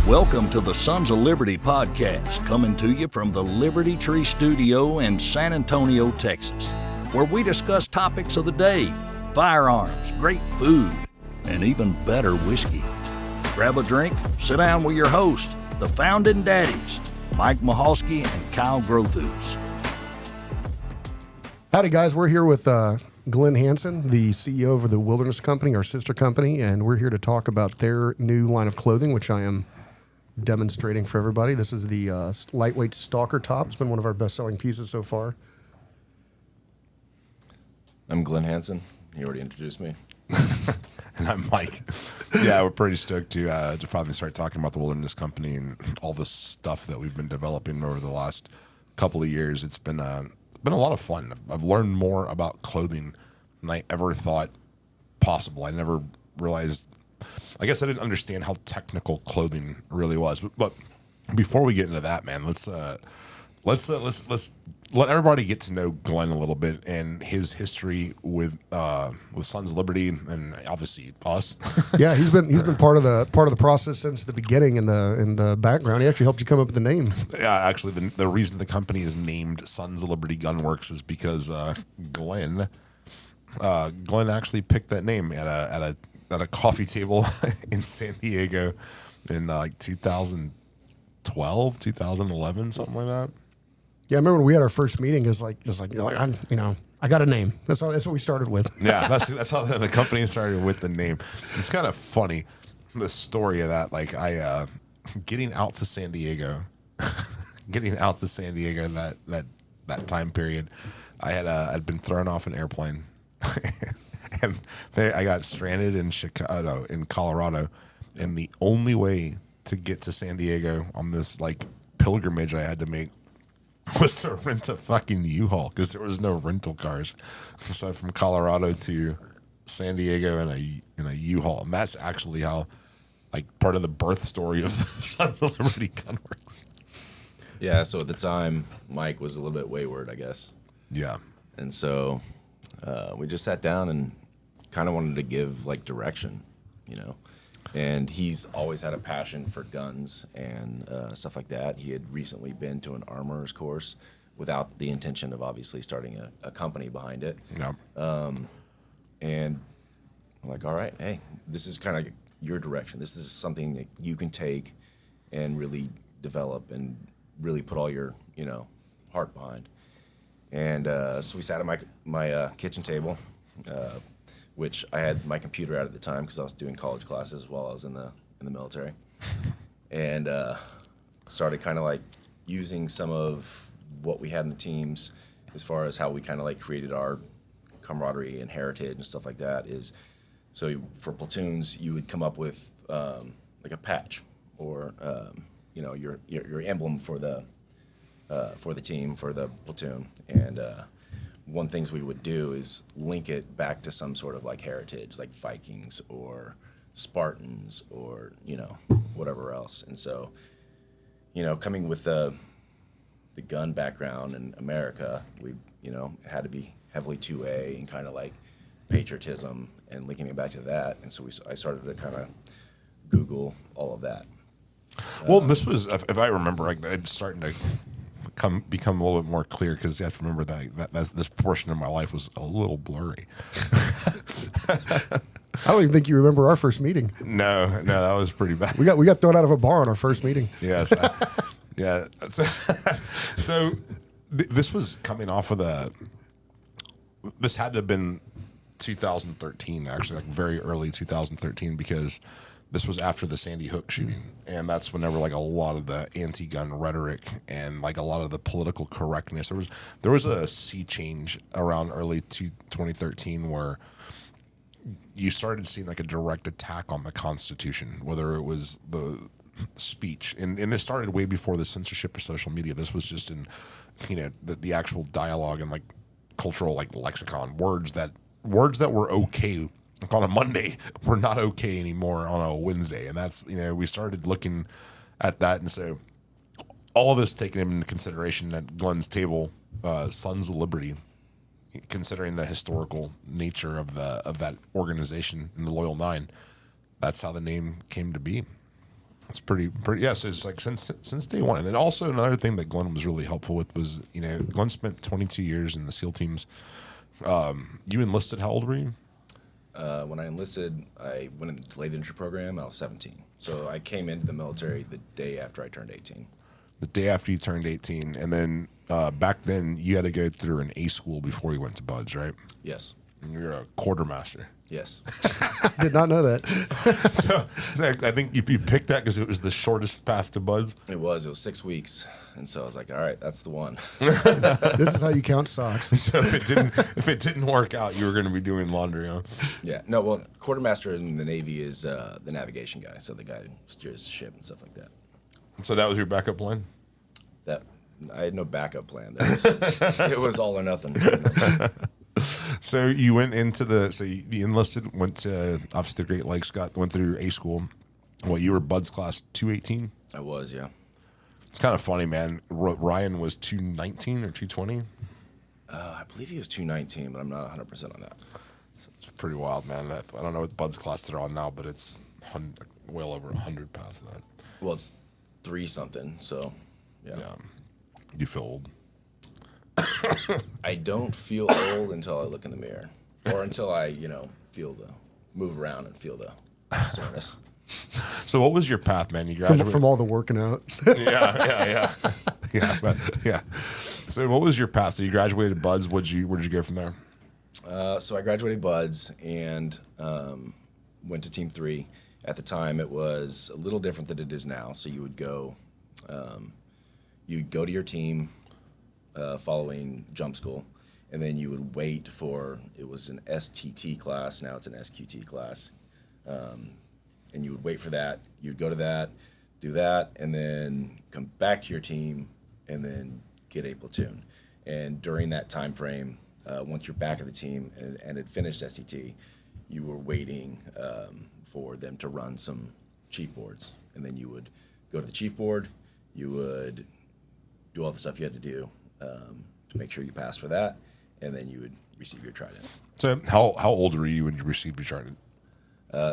Welcome to the Sons of Liberty podcast, coming to you from the Liberty Tree Studio in San Antonio, Texas, where we discuss topics of the day, firearms, great food, and even better whiskey. Grab a drink, sit down with your host, the founding daddies, Mike Mahalski and Kyle Grothus. Howdy, guys. We're here with Glenn Hansen, the CEO of the Wilderness Company, our sister company, and we're here to talk about their new line of clothing, which I am demonstrating for everybody. This is the lightweight Stalker top. It's been one of our best-selling pieces so far. I'm Glenn Hansen. He already introduced me. And I'm Mike. Yeah, we're pretty stoked to finally start talking about the Wilderness Company and all the stuff that we've been developing over the last couple of years. It's been a lot of fun. I've learned more about clothing than I ever thought possible. I never realized. I guess I didn't understand how technical clothing really was. But before we get into that, man, let's let everybody get to know Glenn a little bit and his history with Sons of Liberty and obviously us. Yeah, he's been part of the process since the beginning in the background. He actually helped you come up with the name. Yeah, actually, the reason the company is named Sons of Liberty Gunworks is because Glenn actually picked that name at a coffee table in San Diego in like 2012, 2011, something like that. Yeah, I remember when we had our first meeting. It's like I got a name. That's what we started with. Yeah, that's how the company started, with the name. It's kind of funny, the story of that. Like getting out to San Diego that time period, I'd been thrown off an airplane. And I got stranded in Colorado, and the only way to get to San Diego on this like pilgrimage I had to make was to rent a fucking U-Haul because there was no rental cars. So from Colorado to San Diego in a U-Haul, and that's actually how like part of the birth story of the Sons of Liberty Gunworks. Yeah, so at the time, Mike was a little bit wayward, I guess. Yeah, and so we just sat down and kind of wanted to give like direction, and he's always had a passion for guns and stuff like that. He had recently been to an armorer's course without the intention of obviously starting a company behind it. yeah. And I'm like, all right, hey, this is kind of your direction. This is something that you can take and really develop and really put all your heart behind. And so we sat at my kitchen table, which I had my computer out at the time because I was doing college classes while I was in the military, and started kind of like using some of what we had in the teams as far as how we kind of like created our camaraderie and heritage and stuff like that. So for platoons, you would come up with like a patch or your emblem for the team, for the platoon, and one things we would do is link it back to some sort of like heritage, like Vikings or Spartans or whatever else. And so coming with the gun background in America, we had to be heavily 2A and kind of like patriotism and linking it back to that. And so I started to kind of Google all of that. Well, this was, if I remember, it's starting to become a little bit more clear because you have to remember that this portion of my life was a little blurry. I don't even think you remember our first meeting. No, that was pretty bad. We got thrown out of a bar on our first meeting. Yes, yeah. So this was coming off of this had to have been 2013, actually, like very early 2013, because this was after the Sandy Hook shooting, and that's whenever like a lot of the anti-gun rhetoric and like a lot of the political correctness. There was a sea change around early 2013 where you started seeing like a direct attack on the Constitution, whether it was the speech, and this started way before the censorship of social media. This was just in the actual dialogue and like cultural like lexicon words that were okay on a Monday were not okay anymore on a Wednesday. And that's, we started looking at that. And so all of this taken into consideration at Glenn's table, Sons of Liberty, considering the historical nature of that organization in the Loyal Nine, that's how the name came to be. That's pretty. Yeah, so it's like since day one. And then also another thing that Glenn was really helpful with was, Glenn spent 22 years in the SEAL teams. You enlisted, how old were you? When I enlisted, I went into the late entry program. I was 17. So I came into the military the day after I turned 18. The day after you turned 18. And then back then, you had to go through an A school before you went to BUD/S, right? Yes. And you're a quartermaster. Yes. Did not know that. So I think you picked that because it was the shortest path to BUD/S. It was 6 weeks. And so I was like, all right, that's the one. This is how you count socks. So if it didn't work out, you were going to be doing laundry, huh? Yeah. No, well, quartermaster in the Navy is the navigation guy. So the guy who steers the ship and stuff like that. So that was your backup plan? I had no backup plan. It was all or nothing. So you went into you enlisted, went to obviously the Great Lakes, went through A school. What, you were BUD/S class 218? I was, yeah. It's kind of funny, man. Ryan was 219 or 220? I believe he was 219, but I'm not 100% on that. It's pretty wild, man. I don't know what BUD/S class they're on now, but it's well over 100 past that. Well, it's 3-something, so yeah. You feel old? I don't feel old until I look in the mirror, or until I, move around and feel the soreness. So, what was your path, man? You graduated From all the working out. yeah. So, what was your path? So, you graduated BUD/S. Where'd you go from there? So I graduated BUD/S and went to Team 3. At the time, it was a little different than it is now. So you would go to your team following jump school, and then you would wait for, it was an STT class, now it's an SQT class, and you would wait for that. You'd go to that, do that, and then come back to your team, and then get a platoon. And during that time frame, once you're back at the team and had finished STT, you were waiting for them to run some chief boards. And then you would go to the chief board, you would do all the stuff you had to do to make sure you passed for that, and then you would receive your trident. So how old were you when you received your trident?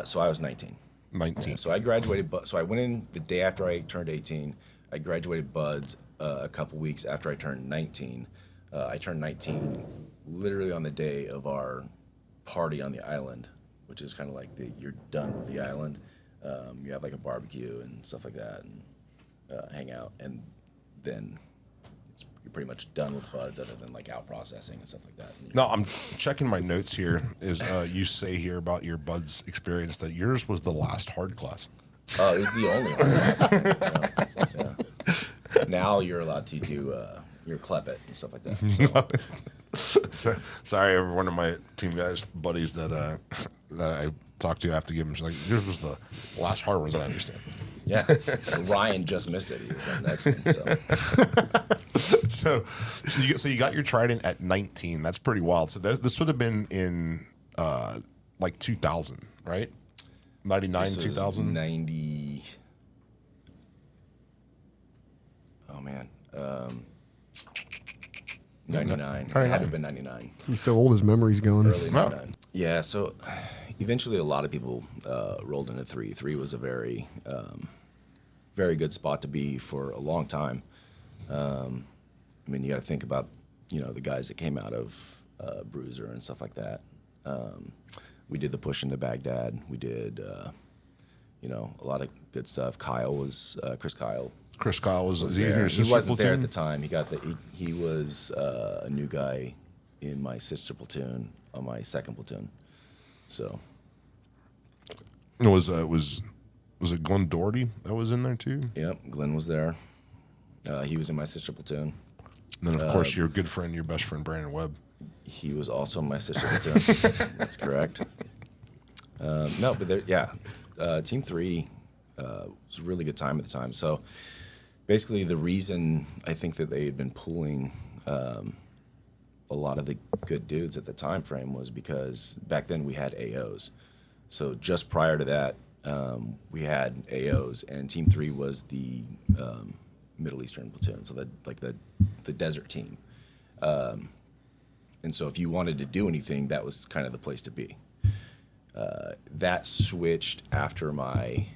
So I was 19. 19. So I graduated, so I went in the day after I turned 18. I graduated BUD/S a couple weeks after I turned 19. I turned 19 literally on the day of our party on the island, which is kind of like you're done with the island. You have like a barbecue and stuff like that, and hang out, and then you're pretty much done with BUD/S other than like out processing and stuff like that. No, I'm checking my notes here. You say here about your BUD/S experience that yours was the last hard class. Oh, it was the only hard class. Yeah. Now you're allowed to do your CLEPIT and stuff like that. So. Sorry, every one of my team guys, buddies that I talked to, I have to give them, like, yours was the last hard ones that I understand. Yeah. Ryan just missed it. He was on the next one. So you got your trident at 19. That's pretty wild. So this would have been in like 2000, right? 99, 2000? 90. Oh, man. 99. It had to have been 99. He's so old, his memory's going. Early 99. Yeah, so eventually a lot of people rolled into 3. 3 was a very, very good spot to be for a long time. I mean, you got to think about, the guys that came out of Bruiser and stuff like that. We did the push into Baghdad. We did, a lot of good stuff. Chris Kyle. Chris Kyle was there. He wasn't there at the time. He was a new guy in my sister platoon on my second platoon. So was it Glenn Doherty that was in there too? Yep, Glenn was there. He was in my sister platoon. And then of course your good friend, your best friend Brandon Webb. He was also in my sister platoon. That's correct. No, but Team 3 was a really good time at the time. So basically, the reason I think that they had been pulling a lot of the good dudes at the time frame was because back then we had AOs. So just prior to that, we had AOs, and Team 3 was the Middle Eastern platoon, so the desert team. And so if you wanted to do anything, that was kind of the place to be. That switched after my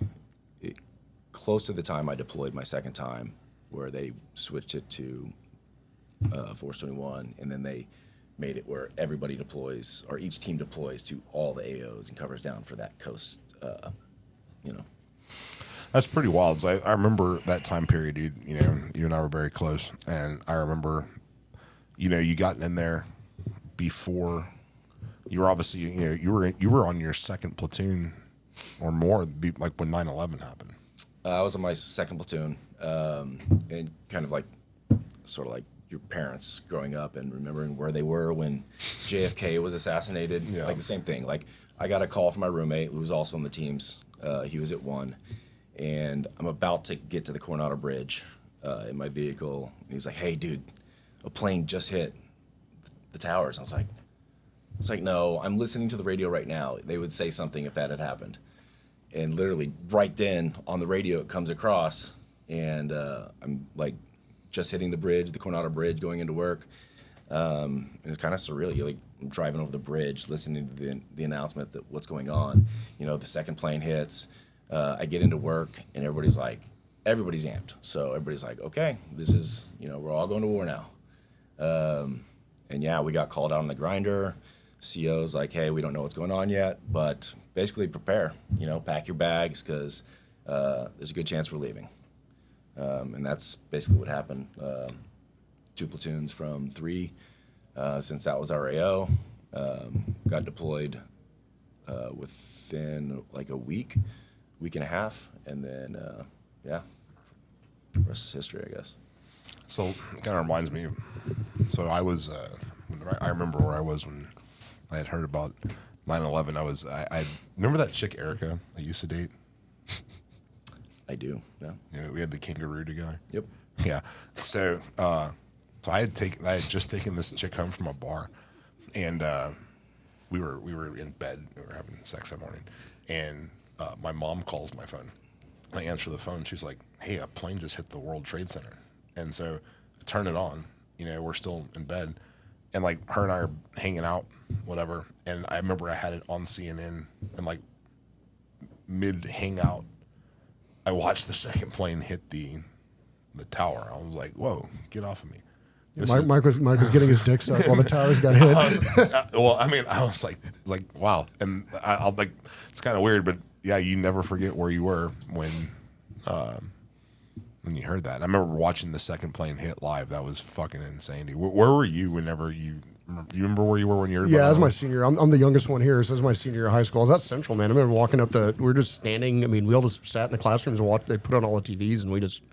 close to the time I deployed my second time, where they switched it to Force 21, and then they made it where everybody deploys, or each team deploys to all the AOs and covers down for that coast, That's pretty wild. So I remember that time period, dude. You know, you and I were very close, and I remember, you know, you got in there before. You were obviously, you know, you were on your second platoon or more, like when 9/11 happened. I was on my second platoon, and kind of like, sort of like your parents growing up and remembering where they were when JFK was assassinated. Yeah. Like the same thing. Like I got a call from my roommate who was also on the teams. He was at 1, and I'm about to get to the Coronado Bridge in my vehicle. And he's like, "Hey, dude, a plane just hit the towers." I was like, "It's like, no, I'm listening to the radio right now. They would say something if that had happened." And literally right then on the radio it comes across, and I'm like just hitting the bridge, the Coronado Bridge, going into work. And it's kind of surreal. You're like driving over the bridge, listening to the announcement that what's going on. You know, the second plane hits. I get into work, and everybody's amped. So everybody's like, okay, this is, you know, we're all going to war now. And yeah, we got called out on the grinder. CO's like, hey, we don't know what's going on yet, but basically prepare, you know, pack your bags, because there's a good chance we're leaving. And that's basically what happened. 2 platoons from 3, since that was our AO, got deployed within like a week and a half, and then, yeah, the rest is history, I guess. So it kind of reminds me. So I was, I remember where I was when I had heard about 9/11. I remember that chick Erica I used to date. I do, yeah. Yeah, we had the kangaroo together. Yep. Yeah. So, so I had just taken this chick home from a bar, and we were in bed. We were having sex that morning, and my mom calls my phone. I answer the phone. She's like, "Hey, a plane just hit the World Trade Center," and so I turn it on. You know, we're still in bed, and like her and I are hanging out, whatever. And I remember I had it on CNN, and like mid hangout, I watched the second plane hit the tower. I was like, "Whoa, get off of me!" Mike was getting his dick sucked while the towers got hit. Well, I mean, I was like, wow, and I'll like, it's kind of weird, but yeah, you never forget where you were when you heard that. I remember watching the second plane hit live. That was fucking insane. Where were you whenever you remember where you were when you heard? Yeah, that was my senior. I'm the youngest one here, so it was my senior year of high school. I was at Central, man. I remember walking up we were just standing. I mean, we all just sat in the classrooms and watched. They put on all the TVs, and we just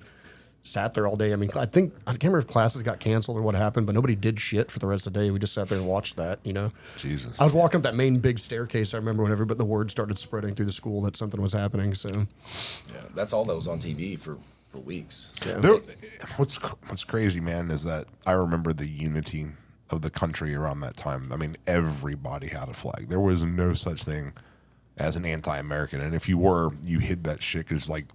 sat there all day. I mean, I can't remember if classes got canceled or what happened, but nobody did shit for the rest of the day. We just sat there and watched that, you know. Jesus. I was walking up that main big staircase. I remember whenever, but the word started spreading through the school that something was happening. So, Yeah, that's all that was on TV for weeks. yeah. What's crazy, man, is that I remember the unity of the country around that time. I mean, everybody had a flag. There was no such thing as an anti-American, and if you were, you hid that shit because, like,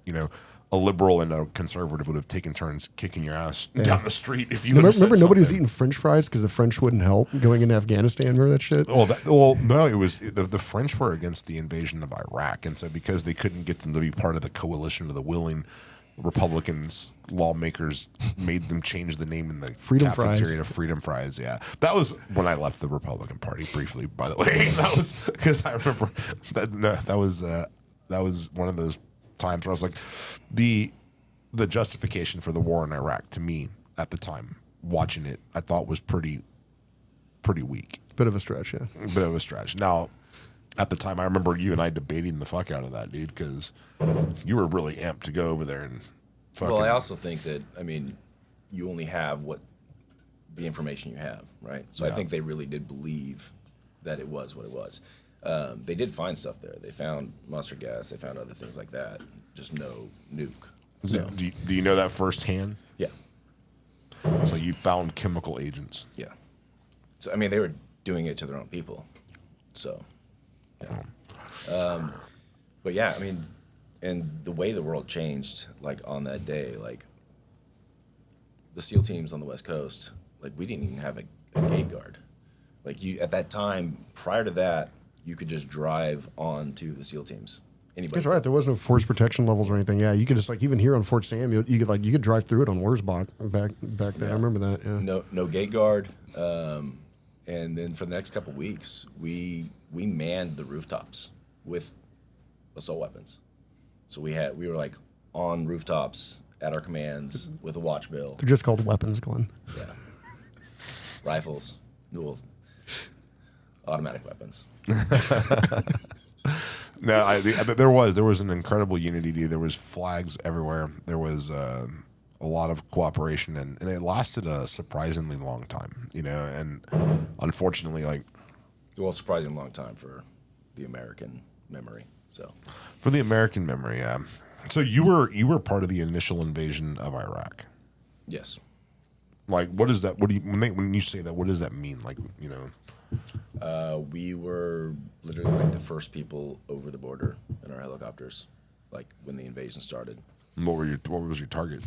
you know, a liberal and a conservative would have taken turns kicking your ass down the street if you Remember nobody was eating French fries because the French wouldn't help going into Afghanistan. Remember that shit? No, it was the French were against the invasion of Iraq, and so because they couldn't get them to be part of the coalition of the willing, Republicans lawmakers made them change the name in the Freedom cafeteria Fries. to Freedom Fries. Yeah, that was when I left the Republican Party briefly. By the way, that was because I remember that was one of those times where I was like, the justification for the war in Iraq to me at the time, watching it, I thought was pretty weak. Bit of a stretch, yeah. Bit of a stretch. Now, at the time, I remember you and I debating the fuck out of that, dude, because you were really amped to go over there and fucking. Well, I also think that, I mean, you only have the information you have, right? So I think they really did believe that it was what it was. They did find stuff there. They found mustard gas. They found other things like that. Just no nuke. So, Do you know that firsthand? yeah, So you found chemical agents. yeah. So I mean, they were doing it to their own people. So, yeah. But yeah, I mean, and the way the world changed, like on that day, like the SEAL teams on the West Coast, like we didn't even have a gate guard. Like you at that time, prior to that, you could just drive on to the SEAL teams anybody. That's right. There was no force protection levels or anything. Yeah, you could just like even here on Fort Sam, you could drive through it on Wurzbach back then. I remember that. Yeah. No gate guard. And then for the next couple weeks, we manned the rooftops with assault weapons. So we were like on rooftops at our commands with a watch bill. They're just called weapons, Glenn. Yeah. Rifles, dual automatic weapons. No, there was an incredible unity. There was flags everywhere. There was a lot of cooperation, and it lasted a surprisingly long time. And unfortunately, Surprisingly long time for the American memory. So for the American memory, yeah. So you were part of the initial invasion of Iraq. yes. Like, what is that? What do you when you say that? What does that mean? We were literally like the first people over the border in our helicopters, like when the invasion started. What was your target?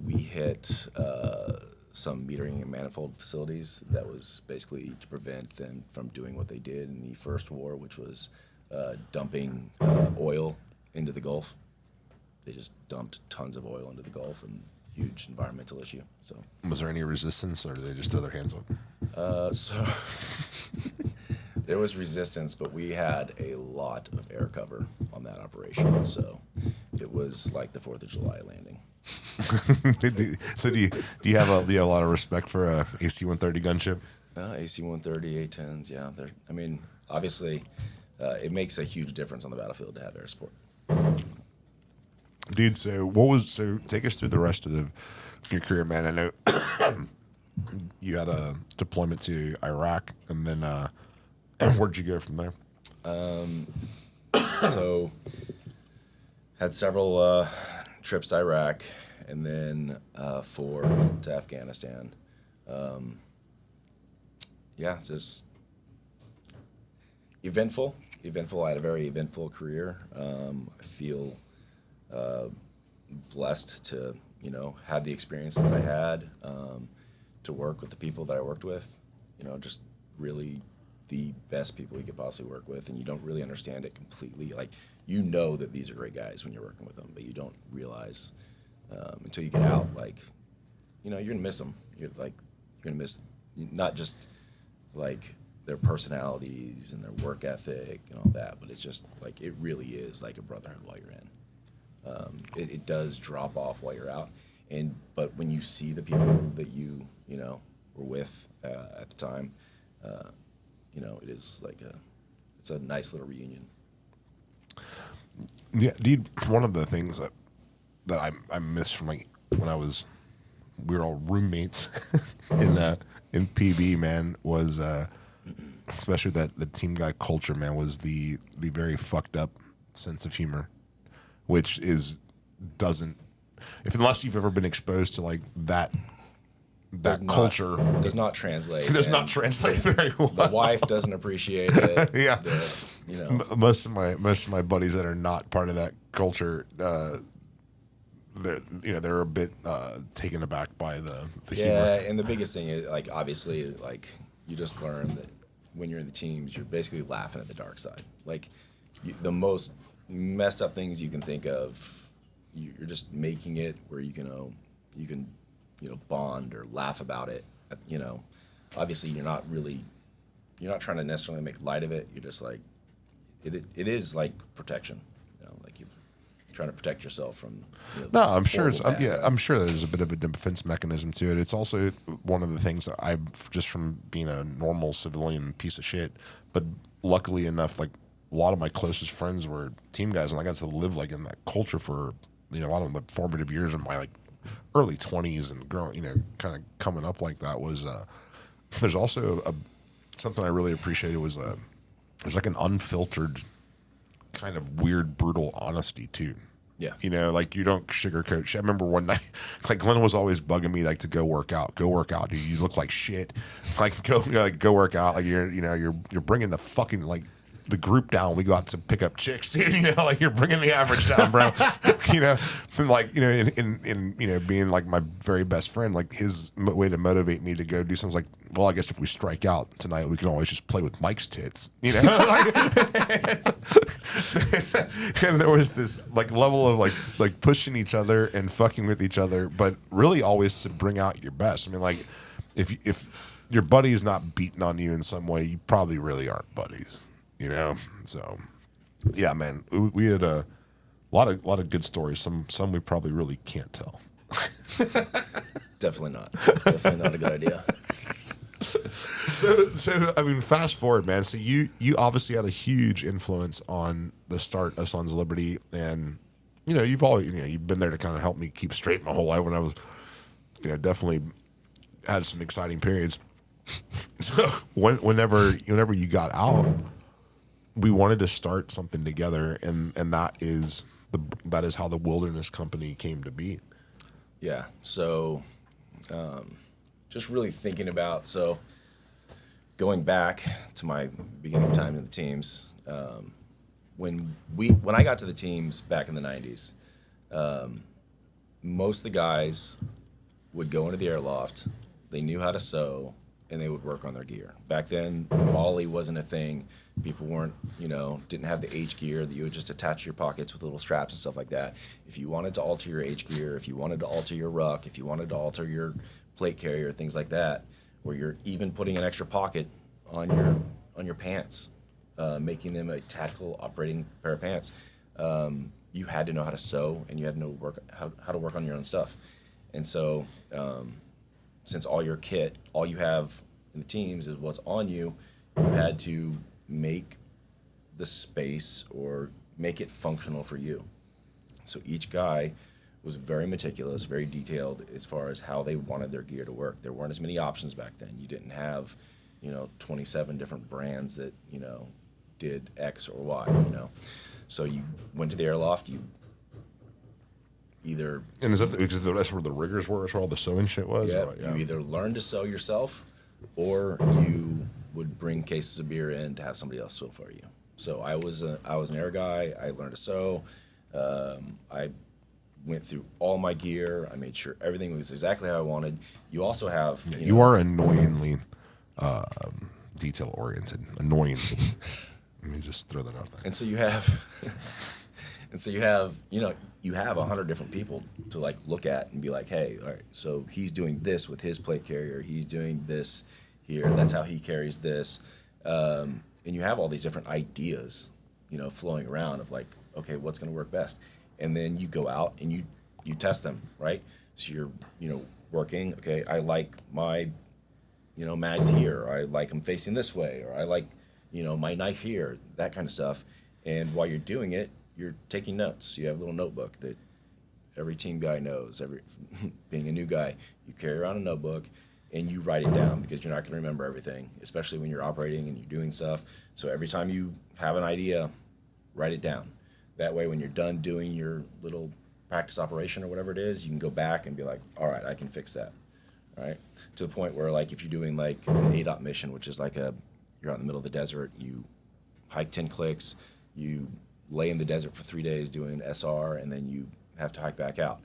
We hit some metering and manifold facilities. That was basically to prevent them from doing what they did in the first war, which was dumping oil into the Gulf. They just dumped tons of oil into the Gulf, and huge environmental issue. So Was there any resistance, or did they just throw their hands up? so there was resistance, but we had a lot of air cover on that operation. So it was like the 4th of July landing. So do you have a lot of respect for a AC-130 gunship? AC-130, A-10s, yeah. Obviously, it makes a huge difference on the battlefield to have air support. Dude, so take us through the rest of your career, man. I know you had a deployment to Iraq, and then where'd you go from there? So had several trips to Iraq, and then 4 to Afghanistan. Just eventful. I had a very eventful career. I feel blessed to have the experience that I had, to work with the people that I worked with. Just really the best people you could possibly work with, and you don't really understand it completely. Like, that these are great guys when you're working with them, but you don't realize until you get out, you're gonna miss them. You're gonna miss not just like their personalities and their work ethic and all that, but it's just like it really is like a brotherhood while you're in. It does drop off while you're out, but when you see the people that you were with at the time, it is it's a nice little reunion. Yeah, dude. One of the things that I miss from when we were all roommates in PB, man, was especially that the team guy culture, man, was the very fucked up sense of humor, which unless you've ever been exposed to that culture does not translate. It does not translate very well. The wife doesn't appreciate it. Yeah. Most of my buddies that are not part of that culture, they're a bit taken aback by the humor. Yeah, and the biggest thing is obviously you just learn that when you're in the teams, you're basically laughing at the dark side. The most messed up things you can think of, you're just making it where you can bond or laugh about it. Obviously you're not trying to necessarily make light of it. You're just it is like protection. You're trying to protect yourself from. No, I'm sure I'm sure there's a bit of a defense mechanism to it. It's also one of the things that I've just from being a normal civilian piece of shit, but luckily enough, a lot of my closest friends were team guys, and I got to live in that culture for a lot of the formative years in my early 20s and growing, kind of coming up like that was. There's also something I really appreciated was there's an unfiltered kind of weird, brutal honesty too. Yeah. You don't sugarcoat shit. I remember one night, Glenn was always bugging me to go work out, dude. You look like shit. Go work out. You're bringing the fucking the group down. We go out to pick up chicks, dude. You know, like you're bringing the average down, bro. You know, and like you know, in you know, being like my very best friend, like his way to motivate me to go do something like, well, I guess if we strike out tonight, we can always just play with Mike's tits, you know. And there was this like level of like pushing each other and fucking with each other, but really always to bring out your best. I mean, like if your buddy is not beating on you in some way, you probably really aren't buddies, you know. So yeah, man, we had a lot of good stories. Some we probably really can't tell. Definitely not. Definitely not a good idea. So I mean, fast forward, man. So you obviously had a huge influence on the start of Sons of Liberty, and you know you've been there to kind of help me keep straight my whole life when I was, you know, definitely had some exciting periods. So whenever you got out, we wanted to start something together, and that is how the Wilderness Company came to be. Yeah. So, just really thinking about, so going back to my beginning time in the teams, when I got to the teams back in the 90s, most of the guys would go into the airloft, they knew how to sew, and they would work on their gear. Back then, Molly wasn't a thing. People weren't, didn't have the H gear that you would just attach your pockets with little straps and stuff like that. If you wanted to alter your H gear, if you wanted to alter your ruck, if you wanted to alter your plate carrier, things like that, where you're even putting an extra pocket on your pants, making them a tactical operating pair of pants, you had to know how to sew, and you had to know how to work on your own stuff. And so, since all your kit, all you have in the teams is what's on you, you had to make the space or make it functional for you. So each guy was very meticulous, very detailed as far as how they wanted their gear to work. There weren't as many options back then. You didn't have, 27 different brands that, did X or Y, So you went to the airloft, you either... And that's where the riggers were, that's where all the sewing shit was? Yeah, Right, yeah. You either learned to sew yourself, or you would bring cases of beer in to have somebody else sew for you. So I was an air guy. I learned to sew. I went through all my gear. I made sure everything was exactly how I wanted. You also have... You are annoyingly detail-oriented. Annoyingly. Let me just throw that out there. And so you have... you have 100 different people to look at and be like, hey, all right, so he's doing this with his plate carrier. He's doing this here. That's how he carries this. And you have all these different ideas, flowing around of okay, what's going to work best? And then you go out and you test them, right? So you're, working, okay, I like my, mags here, or I like them facing this way, or I like, my knife here, that kind of stuff. And while you're doing it, you're taking notes. You have a little notebook that every team guy knows. Being a new guy, you carry around a notebook and you write it down, because you're not going to remember everything, especially when you're operating and you're doing stuff. So every time you have an idea, write it down. That way, when you're done doing your little practice operation or whatever it is, you can go back and be like, all right, I can fix that. All right? To the point where, if you're doing an ADOT mission, which is you're out in the middle of the desert, you hike 10 clicks, you lay in the desert for 3 days doing SR, and then you have to hike back out.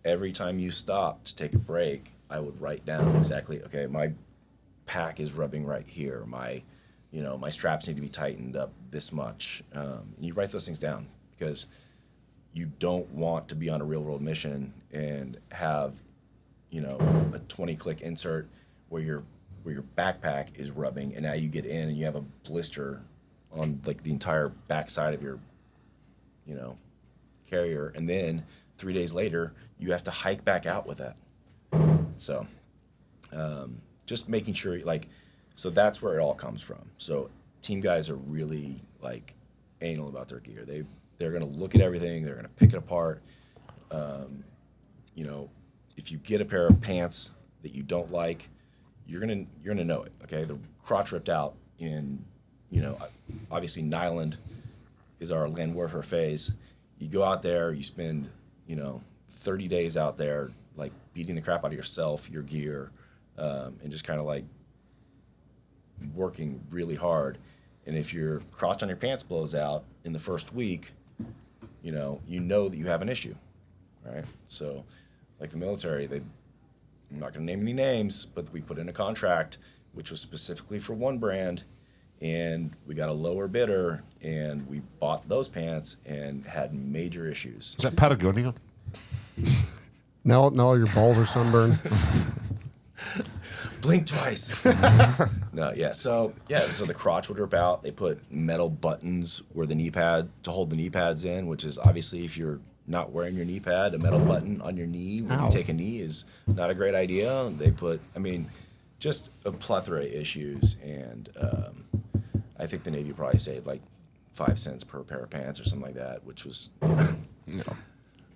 Every time you stop to take a break, I would write down exactly, okay, my pack is rubbing right here. My straps need to be tightened up this much. And you write those things down, because you don't want to be on a real world mission and have, a 20-click insert where your backpack is rubbing, and now you get in and you have a blister on the entire backside of your, carrier, and then 3 days later you have to hike back out with that. So, just making sure, so that's where it all comes from. So team guys are really anal about their gear. They're gonna look at everything. They're gonna pick it apart. If you get a pair of pants that you don't like, you're gonna know it. Okay, the crotch ripped out in, obviously Nyland is our land warfare phase. You go out there, you spend, 30 days out there, beating the crap out of yourself, your gear, and just kind of working really hard. And if your crotch on your pants blows out in the first week, you know that you have an issue, right? So, like the military, I'm not going to name any names, but we put in a contract which was specifically for one brand, and we got a lower bidder, and we bought those pants and had major issues. Is that Patagonia? Now all your balls are sunburned. Blink twice. No, yeah. So the crotch would rip out. They put metal buttons where the knee pad to hold the knee pads in, which is obviously if you're not wearing your knee pad, a metal button on your knee when you take a knee is not a great idea. They put, just a plethora of issues, and I think the Navy probably saved like 5 cents per pair of pants or something like that, which was,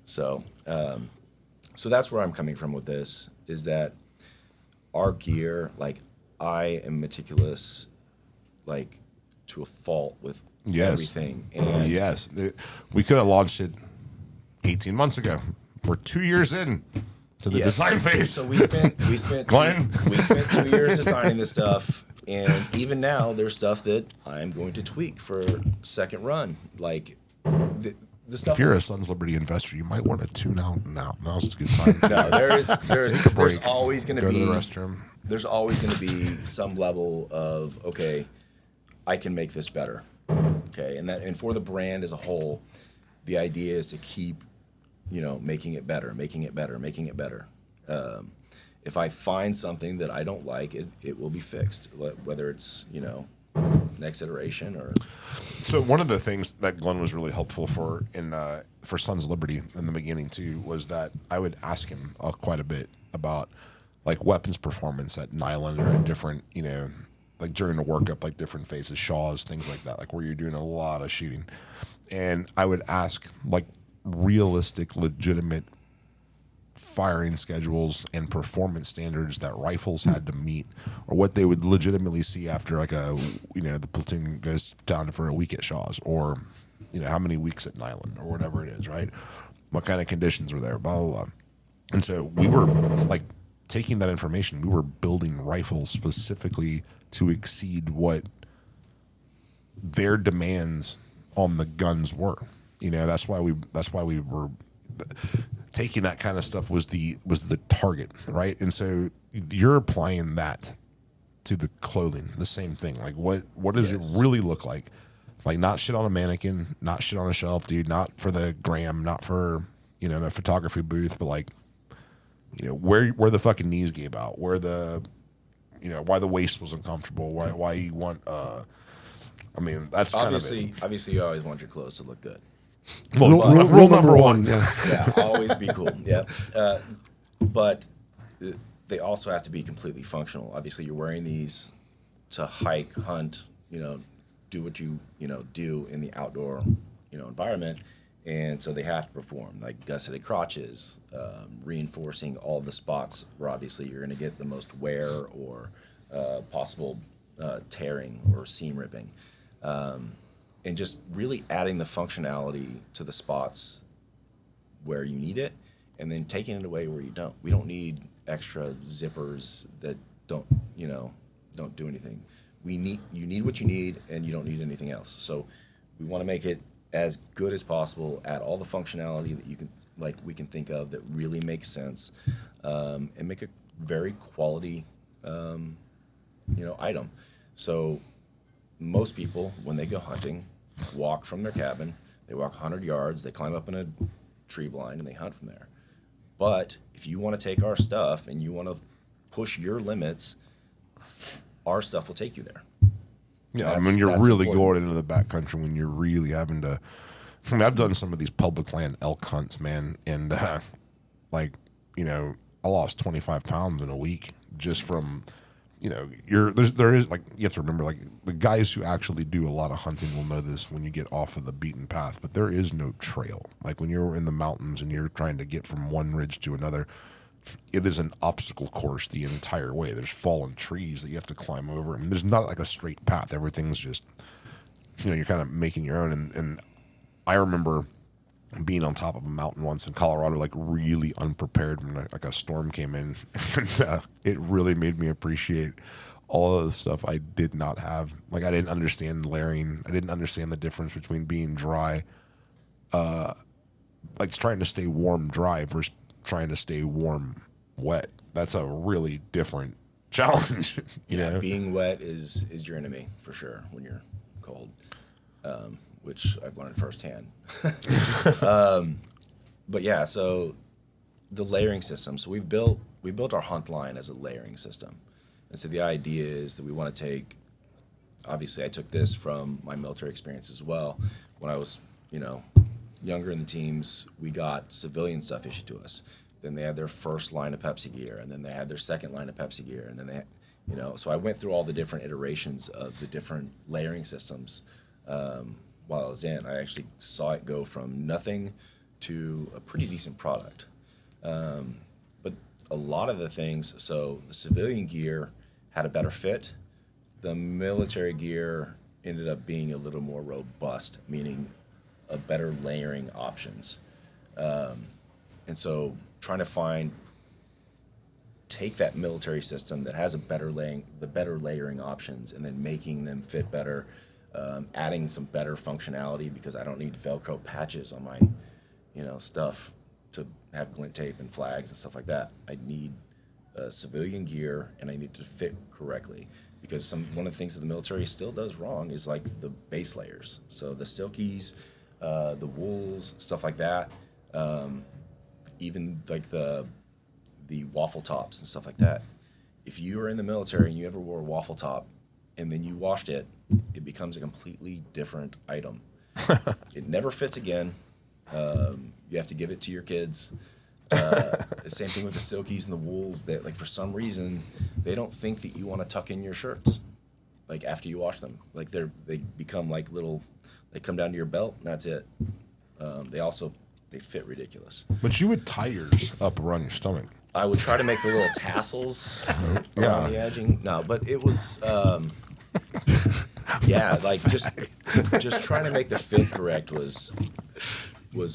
So that's where I'm coming from with this, is that our gear, like, I am meticulous, like, to a fault with everything. And we could have launched it 18 months ago. We're 2 years in to the design phase. So we spent Glenn? we spent 2 years designing this stuff, and even now there's stuff that I'm going to tweak for second run. Like the stuff. If you're a Sons Liberty investor, you might want to tune out now. Now's a good time. No, there's always going to be the restroom. There's always going to be some level of, okay, I can make this better. Okay, and for the brand as a whole, the idea is to keep, making it better. If I find something that I don't like, it will be fixed, whether it's, next iteration or. So one of the things that Glenn was really helpful for Sons Liberty in the beginning too was that I would ask him quite a bit about like weapons performance at nylon or at different, like during the workup, like different phases, Shaws, things like that, like where you're doing a lot of shooting. And I would ask like realistic, legitimate firing schedules and performance standards that rifles had to meet, or what they would legitimately see after like the platoon goes down for a week at Shaws, or how many weeks at nylon or whatever it is, right? What kind of conditions were there, blah blah blah. And so we were like taking that information, we were building rifles specifically to exceed what their demands on the guns were. That's why we were taking that kind of stuff was the target, right? And so you're applying that to the clothing, the same thing. Like what does it really look like? Like not shit on a mannequin, not shit on a shelf, dude, not for the gram, not for, the photography booth, but like, where the fucking knees gave out, where the, why the waist was uncomfortable, why you want, that's obviously you always want your clothes to look good. Rule number one. Yeah, always be cool. Yeah, but they also have to be completely functional. Obviously, you're wearing these to hike, hunt, do what you do in the outdoor, environment, and so they have to perform like gusseted crotches, reinforcing all the spots where obviously you're going to get the most wear or possible tearing or seam ripping. And just really adding the functionality to the spots where you need it, and then taking it away where you don't. We don't need extra zippers that don't do anything. You need what you need, and you don't need anything else. So we want to make it as good as possible, add all the functionality that we can think of that really makes sense, and make a very quality, item. So most people, when they go hunting, walk from their cabin, they walk 100 yards, they climb up in a tree blind, and they hunt from there. But if you want to take our stuff and you want to push your limits, our stuff will take you there. Yeah, you're really going into the backcountry when you're really having to. I've done some of these public land elk hunts, man, and I lost 25 pounds in a week just from. There is like you have to remember, like the guys who actually do a lot of hunting will know this when you get off of the beaten path, but there is no trail. Like when you're in the mountains and you're trying to get from one ridge to another, it is an obstacle course the entire way. There's fallen trees that you have to climb over, and there's not like a straight path. Everything's just, you're kind of making your own. And I remember being on top of a mountain once in Colorado, like really unprepared when like a storm came in, and it really made me appreciate all of the stuff I did not have. Like, I didn't understand layering. I didn't understand the difference between being dry, like trying to stay warm dry versus trying to stay warm wet. That's a really different challenge. You know? Being wet is your enemy for sure when you're cold, which I've learned firsthand. But yeah, so the layering system. So we built our hunt line as a layering system, and so the idea is that we want to take. Obviously, I took this from my military experience as well. When I was, younger in the teams, we got civilian stuff issued to us. Then they had their first line of Pepsi gear, and then they had their second line of Pepsi gear, and then they, So I went through all the different iterations of the different layering systems while I was in. I actually saw it go from nothing to a pretty decent product. But a lot of the things, so the civilian gear had a better fit. The military gear ended up being a little more robust, meaning a better layering options. And so trying to take that military system that has the better layering options, and then making them fit better, adding some better functionality, because I don't need Velcro patches on my, stuff to have glint tape and flags and stuff like that. I need civilian gear, and I need to fit correctly, because one of the things that the military still does wrong is like the base layers. So the silkies, the wools, stuff like that. Even like the waffle tops and stuff like that. If you are in the military and you ever wore a waffle top and then you washed it, it becomes a completely different item. It never fits again. You have to give it to your kids. The same thing with the silkies and the wools, that like for some reason they don't think that you want to tuck in your shirts like after you wash them. Like they become like little, they come down to your belt and that's it. They fit ridiculous. But you would tie yours up around your stomach. I would try to make the little tassels around the edging. No, but it was, like just trying to make the fit correct was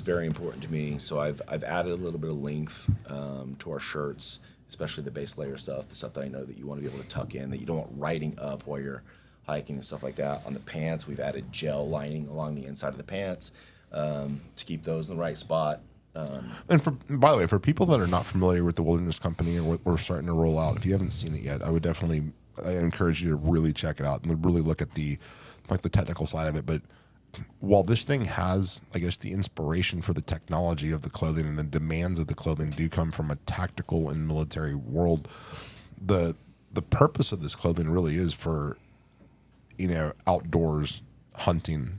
very important to me. So I've added a little bit of length to our shirts, especially the base layer stuff, the stuff that I know that you want to be able to tuck in, that you don't want riding up while you're hiking and stuff like that. On the pants, we've added gel lining along the inside of the pants. To keep those in the right spot. And by the way, for people that are not familiar with the Wilderness Company or what we're starting to roll out, if you haven't seen it yet, I encourage you to really check it out and really look at the technical side of it. But while this thing has, I guess, the inspiration for the technology of the clothing and the demands of the clothing do come from a tactical and military world, the purpose of this clothing really is for, outdoors, hunting,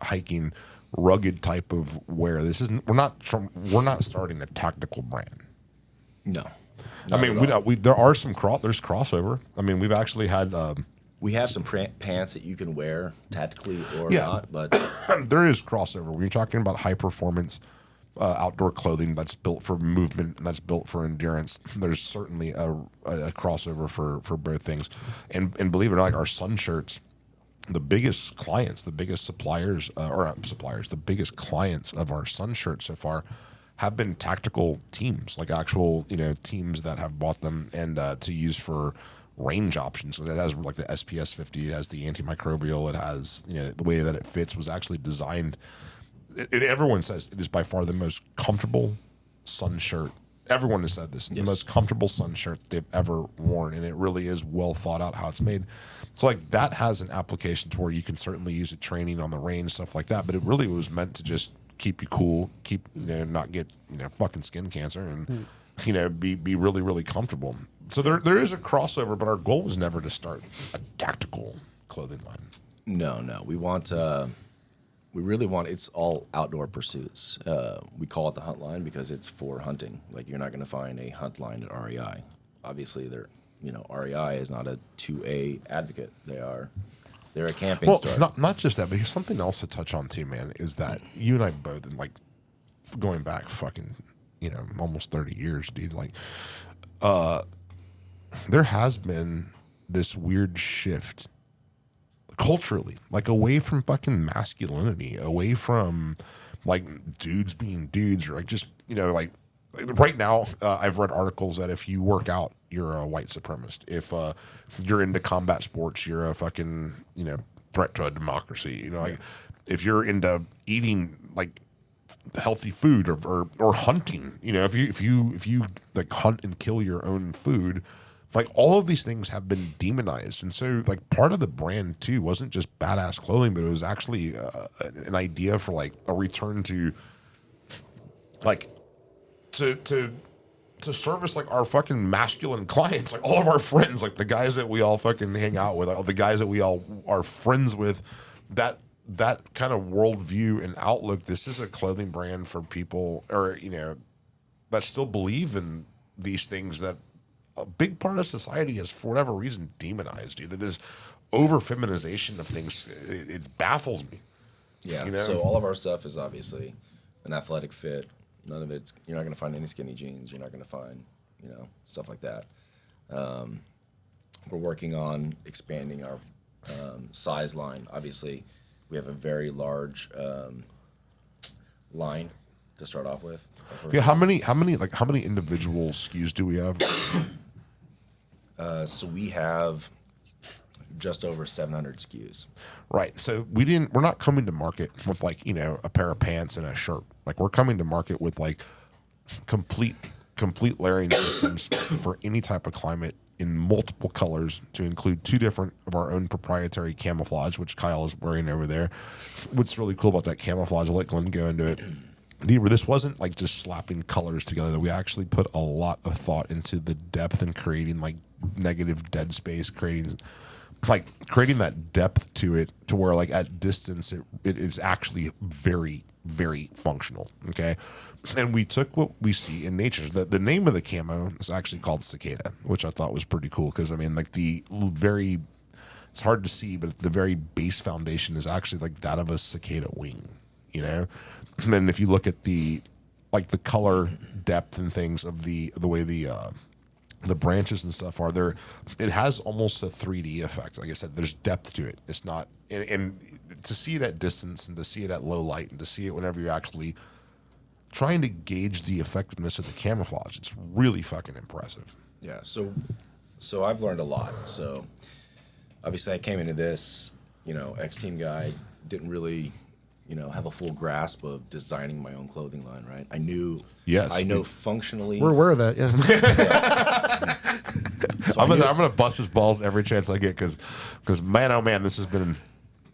hiking, rugged type of wear. This isn't. We're not starting a tactical brand. No. I mean, there are some there's crossover. I mean, we've actually had. We have some pants that you can wear tactically or not, but there is crossover. When you're talking about high performance outdoor clothing that's built for movement and that's built for endurance, there's certainly a crossover for both things. And believe it or not, our sun shirts. The biggest clients, the biggest suppliers, the biggest clients of our sun shirts so far have been tactical teams, like actual, teams that have bought them and to use for range options. So it has like the SPS 50, it has the antimicrobial, it has, the way that it fits was actually designed. Everyone says it is by far the most comfortable sun shirt. Everyone has said this. Yes. The most comfortable sun shirt they've ever worn, and it really is well thought out how it's made. So like that has an application to where you can certainly use it training on the range, stuff like that. But it really was meant to just keep you cool, not get fucking skin cancer, and be really really comfortable. So there is a crossover, but our goal was never to start a tactical clothing line. No, we really want, it's all outdoor pursuits. We call it the hunt line because it's for hunting. Like you're not going to find a hunt line at REI. Obviously, REI is not a 2A advocate. They're a camping store. Not just that, but here's something else to touch on too, man. Is that you and I both, and like going back fucking almost 30 years, dude. Like, there has been this weird shift culturally, like away from fucking masculinity, away from like dudes being dudes, or like just like right now, I've read articles that if you work out, you're a white supremacist. If you're into combat sports, you're a fucking, threat to a democracy. Like if you're into eating like healthy food or hunting, if you like hunt and kill your own food, like all of these things have been demonized. And so like part of the brand too wasn't just badass clothing, but it was actually an idea for like a return to like to service like our fucking masculine clients, like all of our friends, like the guys that we all fucking hang out with, all the guys that we all are friends with, that kind of worldview and outlook. This is a clothing brand for people, or that still believe in these things that a big part of society has, for whatever reason, demonized. Either this over feminization of things, it baffles me. Yeah. So all of our stuff is obviously an athletic fit. None of it's, you're not going to find any skinny jeans. You're not going to find, stuff like that. We're working on expanding our size line. Obviously, we have a very large line to start off with. Yeah, how many individual SKUs do we have? So we have just over 700 SKUs. Right. So we're not coming to market with like, a pair of pants and a shirt. Like we're coming to market with like complete layering systems for any type of climate in multiple colors, to include 2 different of our own proprietary camouflage, which Kyle is wearing over there. What's really cool about that camouflage, I'll let Glenn go into it. This wasn't like just slapping colors together. We actually put a lot of thought into the depth and creating like negative dead space, creating that depth to it, to where like at distance it is actually very, very functional. Okay. And we took what we see in nature. The name of the camo is actually called Cicada, which I thought was pretty cool, because like it's hard to see, but the very base foundation is actually like that of a cicada wing, And then if you look at the color depth and things of the way the branches and stuff are there, it has almost a 3D effect. Like I said, there's depth to it. It's not, and to see it at distance and to see it at low light and to see it whenever you're actually trying to gauge the effectiveness of the camouflage, it's really fucking impressive. Yeah. So I've learned a lot. So obviously I came into this, ex-team guy, didn't really, have a full grasp of designing my own clothing line, right? I know functionally. We're aware of that, yeah. So I'm gonna bust his balls every chance I get, because man, oh man, this has been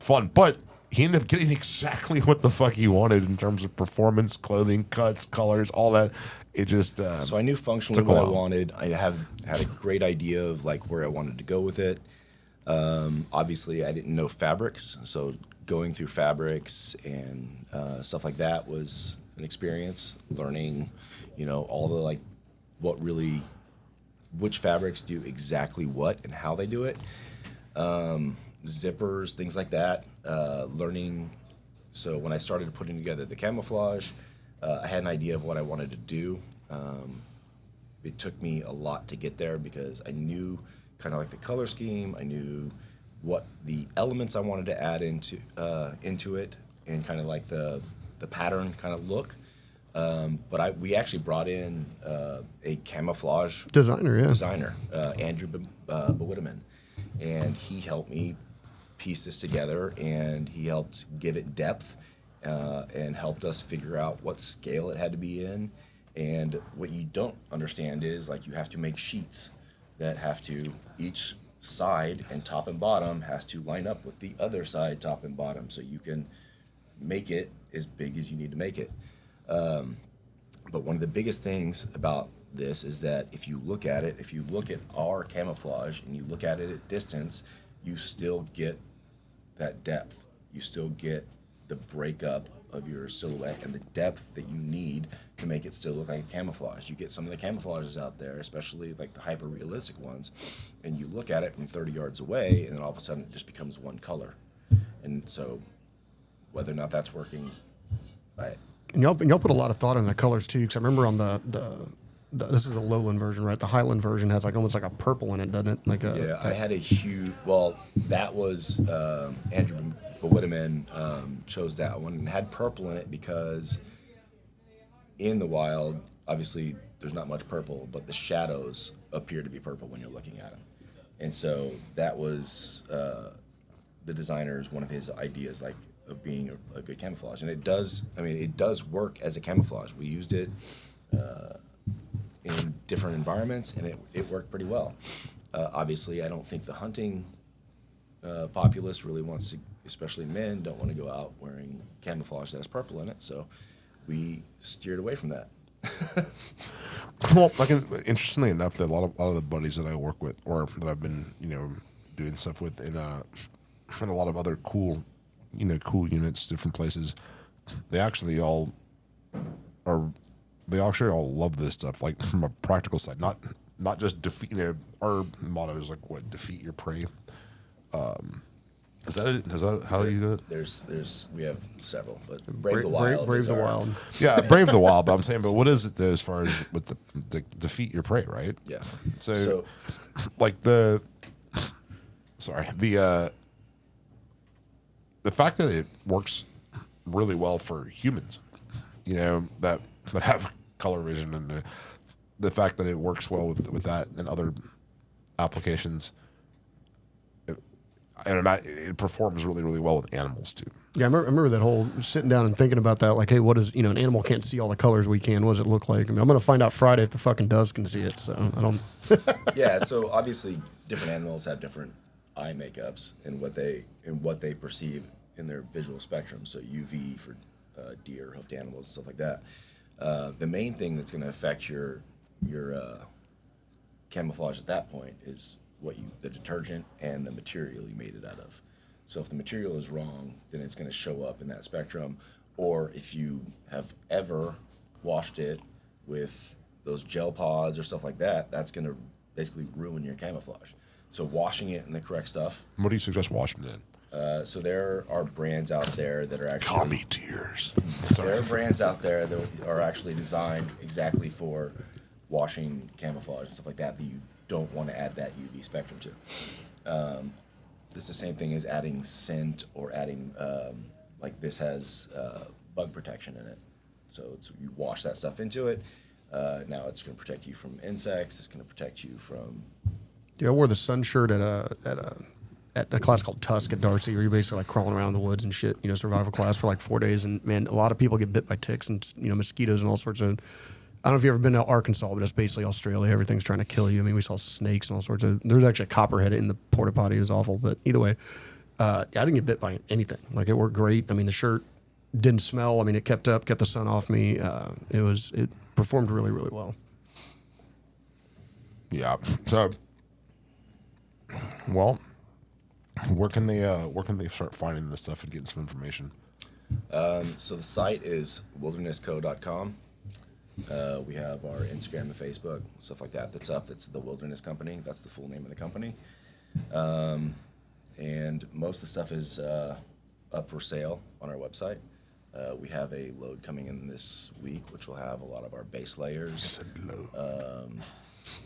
fun. But he ended up getting exactly what the fuck he wanted in terms of performance, clothing, cuts, colors, all that. It just so I knew functionally what I wanted. I had a great idea of like where I wanted to go with it. Obviously, I didn't know fabrics, so going through fabrics and stuff like that was an experience. Learning, all the like which fabrics do exactly what and how they do it. Zippers, things like that. Learning. So when I started putting together the camouflage, I had an idea of what I wanted to do. It took me a lot to get there, because I knew kind of like the color scheme. I knew what the elements I wanted to add into it, and kind of like the pattern kind of look. But we actually brought in a camouflage designer, Andrew Bewitteman, and he helped me piece this together, and he helped give it depth, and helped us figure out what scale it had to be in. And what you don't understand is like you have to make sheets that have to, each side and top and bottom has to line up with the other side, top and bottom, so you can make it as big as you need to make it. But one of the biggest things about this is that if you look at our camouflage and you look at it at distance, you still get that depth. You still get the breakup of your silhouette and the depth that you need to make it still look like a camouflage. You get some of the camouflages out there, especially like the hyper-realistic ones, and you look at it from 30 yards away, and then all of a sudden it just becomes one color. And so whether or not that's working, And y'all put a lot of thought in the colors too, because I remember on the this is a lowland version, right? The highland version has like almost like a purple in it, doesn't it? I had a huge. Well, that was Andrew Bewitteman chose that one and had purple in it, because in the wild, obviously there's not much purple, but the shadows appear to be purple when you're looking at them. And so that was the designer's, one of his ideas, like, of being a good camouflage. And it does work as a camouflage. We used it in different environments, and it worked pretty well. Obviously, I don't think the hunting populace really wants to, especially men, don't want to go out wearing camouflage that has purple in it. So we steered away from that. Well, like, interestingly enough, that a lot of the buddies that I work with, or that I've been, doing stuff with in a lot of other cool units, different places, they actually all love this stuff, like, from a practical side, not just defeat. Our motto is like, what, defeat your prey. Is that how you do it? We have several, but Brave the Wild. Brave the Wild. Yeah, Brave the Wild. But I'm saying, but what is it though, as far as with the defeat your prey, right? Yeah. So like the fact that it works really well for humans, that have color vision, and the fact that it works well with that and other applications. And it performs really, really well with animals too. Yeah, I remember that whole sitting down and thinking about that. Like, hey, what is, an animal can't see all the colors we can. What does it look like? I mean, I'm going to find out Friday if the fucking doves can see it. So I don't. Yeah, so obviously different animals have different eye makeups and what they perceive in their visual spectrum. So UV for deer, hoofed animals, and stuff like that. The main thing that's going to affect your camouflage at that point is the detergent and the material you made it out of. So if the material is wrong, then it's going to show up in that spectrum. Or if you have ever washed it with those gel pods or stuff like that, that's going to basically ruin your camouflage. So washing it in the correct stuff. What do you suggest washing it in? So there are brands out there that are actually... Tommy Tears. There are brands out there that are actually designed exactly for washing camouflage and stuff like that you don't want to add that UV spectrum to. It's the same thing as adding scent or adding, like this has bug protection in it. So you wash that stuff into it. Now it's going to protect you from insects. It's going to protect you from... Yeah, I wore the sun shirt at a class called Tusk at Darcy, where you're basically like crawling around the woods and shit, survival class for like 4 days. And man, a lot of people get bit by ticks and, mosquitoes and all sorts of... I don't know if you've ever been to Arkansas, but it's basically Australia. Everything's trying to kill you. I mean, we saw snakes and all sorts of... There's actually a copperhead in the porta potty. It was awful. But either way, I didn't get bit by anything. Like, it worked great. I mean, the shirt didn't smell. I mean, it kept the sun off me. It performed really, really well. Yeah. So, well, where can they start finding this stuff and getting some information? So the site is wildernessco.com. We have our Instagram and Facebook, stuff like that that's up. That's the Wilderness Company. That's the full name of the company. And most of the stuff is up for sale on our website. We have a load coming in this week, which will have a lot of our base layers.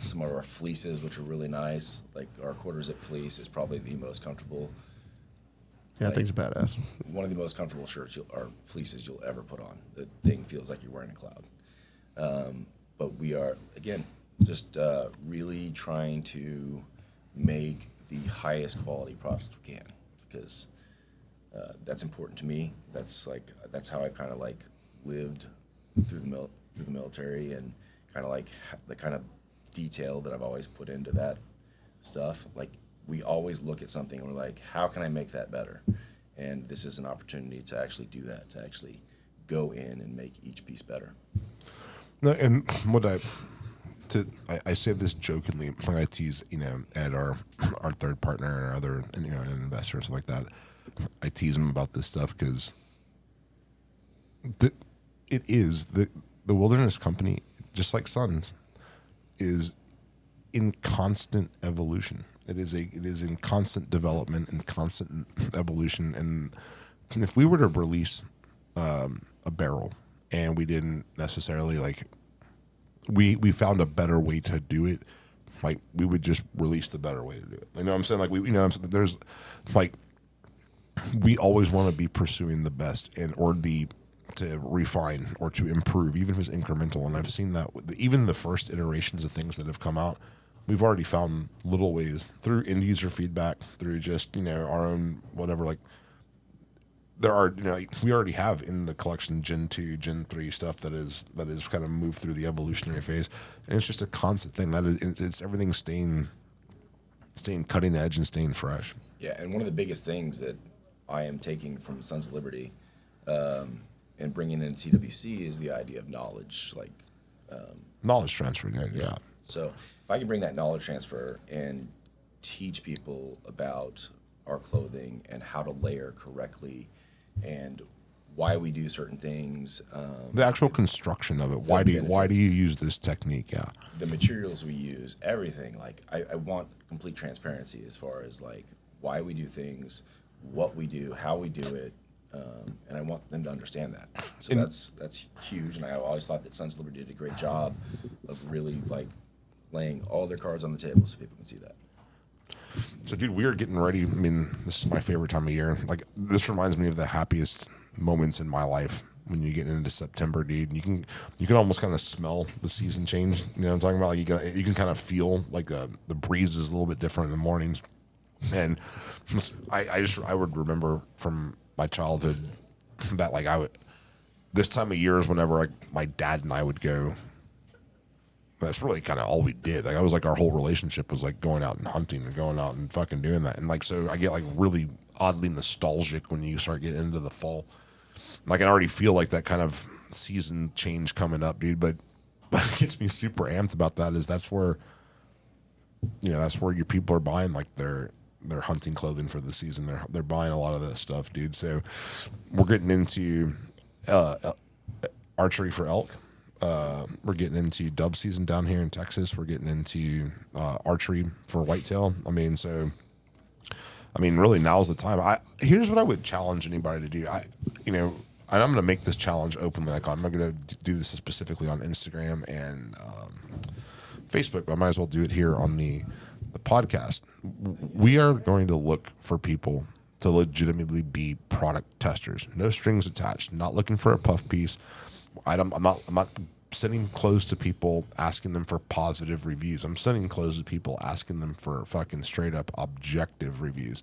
Some of our fleeces, which are really nice. Like our quarter zip fleece is probably the most comfortable. Yeah, that thing's badass. One of the most comfortable shirts or fleeces you'll ever put on. The thing feels like you're wearing a cloud. But we are, again, just really trying to make the highest quality product we can, because that's important to me. That's how I've kind of like lived through the military, and kind of like the kind of detail that I've always put into that stuff. Like, we always look at something and we're like, how can I make that better? And this is an opportunity to actually do that, to actually go in and make each piece better. No, and I say this jokingly when I tease, at our third partner and our other, investors like that. I tease them about this stuff because it is the Wilderness Company, just like Suns, is in constant evolution. It is in constant development and constant evolution. And if we were to release a barrel and we didn't necessarily we found a better way to do it, like, we would just release the better way to do it. You know what I'm saying? Like, there's like, we always want to be pursuing the best or the to refine or to improve, even if it's incremental. And I've seen that even the first iterations of things that have come out, we've already found little ways through end user feedback, through just, our own whatever, like there are, we already have in the collection Gen 2, Gen 3 stuff that is kind of moved through the evolutionary phase. And it's just a constant thing. That is, it's everything staying cutting edge and staying fresh. Yeah, and one of the biggest things that I am taking from Sons of Liberty and bringing in TWC is the idea of knowledge, like knowledge transfer. Yeah. So if I can bring that knowledge transfer and teach people about our clothing and how to layer correctly and why we do certain things, the actual construction of it. Why do you use this technique? Yeah. The materials we use, everything. Like I want complete transparency as far as like why we do things, what we do, how we do it, and I want them to understand that. So that's huge. And I always thought that Sons of Liberty did a great job of really like laying all their cards on the table so people can see that. So, dude, we are getting ready. I mean, this is my favorite time of year. Like, this reminds me of the happiest moments in my life when you get into September, dude. And you can almost kind of smell the season change. You know what I'm talking about? Like, you can kind of feel like the breeze is a little bit different in the mornings. And I would remember from my childhood that like this time of year is whenever my dad and I would go. That's really kind of all we did. Like, I was like, our whole relationship was like going out and hunting and going out and fucking doing that. And like, so I get like really oddly nostalgic when you start getting into the fall. Like, I already feel like that kind of season change coming up, dude. But what gets me super amped about that is that's where your people are buying like their hunting clothing for the season. They're buying a lot of that stuff, dude. So we're getting into archery for elk. We're getting into dove season down here in Texas. We're getting into archery for whitetail. I mean, really now's the time. Here's what I would challenge anybody to do. And I'm going to make this challenge openly. Like, I'm not going to do this specifically on Instagram and Facebook, but I might as well do it here on the podcast. We are going to look for people to legitimately be product testers. No strings attached. Not looking for a puff piece. I'm not sending clothes to people asking them for positive reviews. I'm sending clothes to people asking them for fucking straight up objective reviews.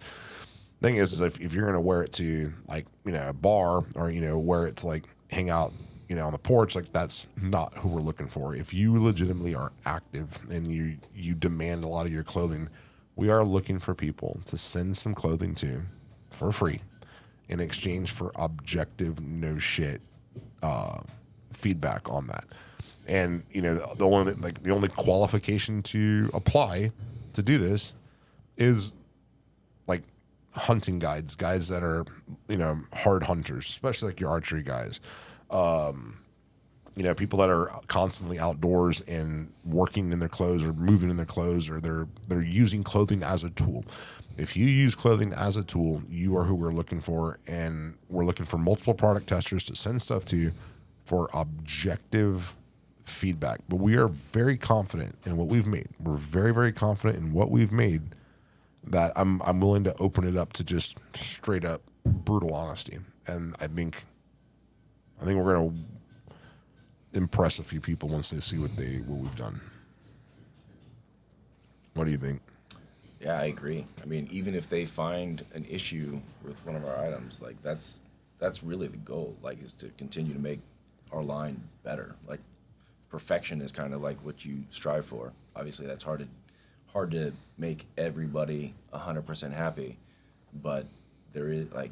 Thing is if you're gonna wear it to like a bar or wear it to like hang out on the porch, like that's not who we're looking for. If you legitimately are active and you demand a lot of your clothing, we are looking for people to send some clothing to for free in exchange for objective no shit feedback on that. And the only qualification to apply to do this is like hunting guides that are hard hunters, especially like your archery guys, people that are constantly outdoors and working in their clothes or moving in their clothes, or they're using clothing as a tool. If you use clothing as a tool, you are who we're looking for, and we're looking for multiple product testers to send stuff to for objective feedback. But we are very confident in what we've made. We're very, very confident in what we've made, that I'm willing to open it up to just straight up brutal honesty. And I think we're going to impress a few people once they see what we've done. What do you think? Yeah, I agree. I mean, even if they find an issue with one of our items, like that's really the goal, like, is to continue to make our line better. Like, perfection is kind of like what you strive for. Obviously, that's hard to make everybody 100% happy, but there is like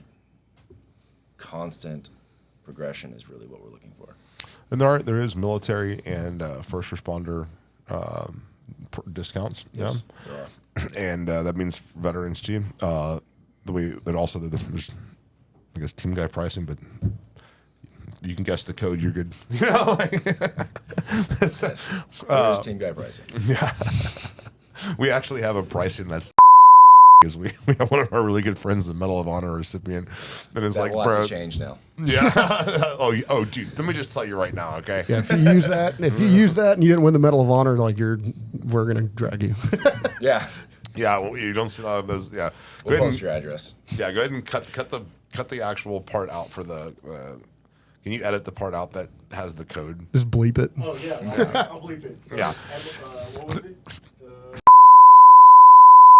constant progression is really what we're looking for. And there is military and first responder discounts. Yes, yeah, there are. And that means veterans too. The way that also there's, I guess, team guy pricing, but you can guess the code. You're good. There's team guy pricing. Yeah, we actually have a pricing that's because we have one of our really good friends, the Medal of Honor recipient, and it's That like, will bro, have to change now. yeah. oh, dude, let me just tell you right now, okay? Yeah, if you use that, and you didn't win the Medal of Honor, like we're gonna drag you. Yeah. Yeah, well, you don't see those. Yeah, We'll post your address. Yeah, go ahead and cut the actual part out for the Can you edit the part out that has the code? Just bleep it. Oh, yeah. I'll bleep it. So, Yeah. what was it?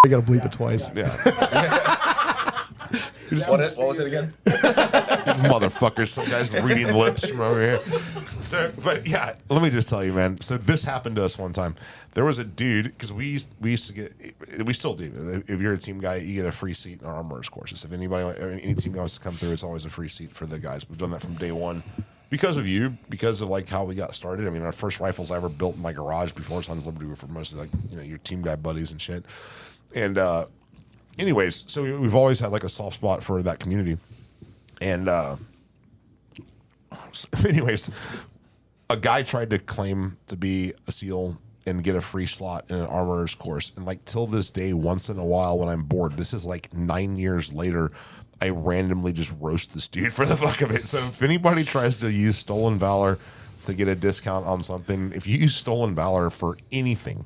I got to bleep it twice. Yeah. What was it again? Motherfuckers, some guys reading lips from over here. So, but yeah, let me just tell you, man. So this happened to us one time. There was a dude, because we used to get, we still do. If you're a team guy, you get a free seat in our armorers courses. If any team wants to come through, it's always a free seat for the guys. We've done that from day one. Because of you, because of like how we got started. I mean, our first rifles I ever built in my garage before Sons of Liberty were for mostly like, your team guy buddies and shit. And anyways, so we've always had like a soft spot for that community. And anyways, a guy tried to claim to be a SEAL and get a free slot in an armorer's course. And like till this day, once in a while when I'm bored, this is like 9 years later, I randomly just roast this dude for the fuck of it. So if anybody tries to use Stolen Valor to get a discount on something, if you use Stolen Valor for anything,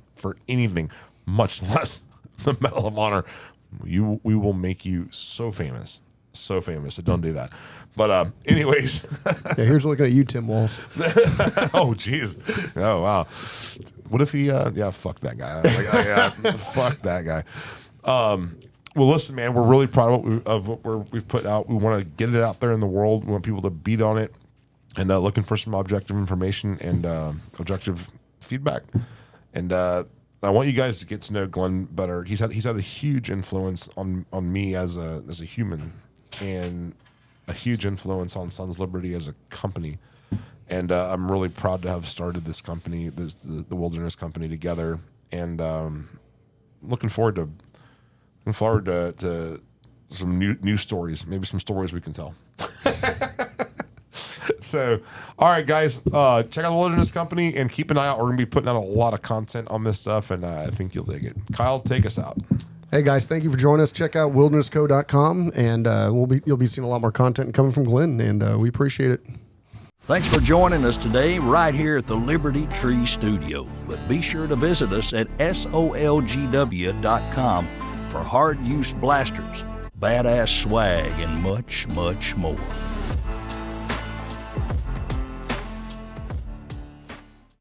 much less the Medal of Honor, we will make you so famous. So famous. So don't do that. But anyways. Yeah, here's looking at you, Tim Walls. Oh, jeez. Oh, wow. What if he, fuck that guy. Fuck that guy. Well, listen, man, we're really proud of what we've put out. We want to get it out there in the world. We want people to beat on it, and looking for some objective information and objective feedback. And I want you guys to get to know Glenn better. He's had a huge influence on me as a human, and a huge influence on Sons Liberty as a company. And I'm really proud to have started this company, the Wilderness Company, together. And looking forward to some new stories, maybe some stories we can tell. So, all right, guys, check out the Wilderness Company and keep an eye out. We're going to be putting out a lot of content on this stuff, and I think you'll dig it. Kyle, take us out. Hey, guys, thank you for joining us. Check out wildernessco.com, and you'll be seeing a lot more content coming from Glenn, and we appreciate it. Thanks for joining us today right here at the Liberty Tree Studio. But be sure to visit us at SOLGW.com for hard-use blasters, badass swag, and much, much more.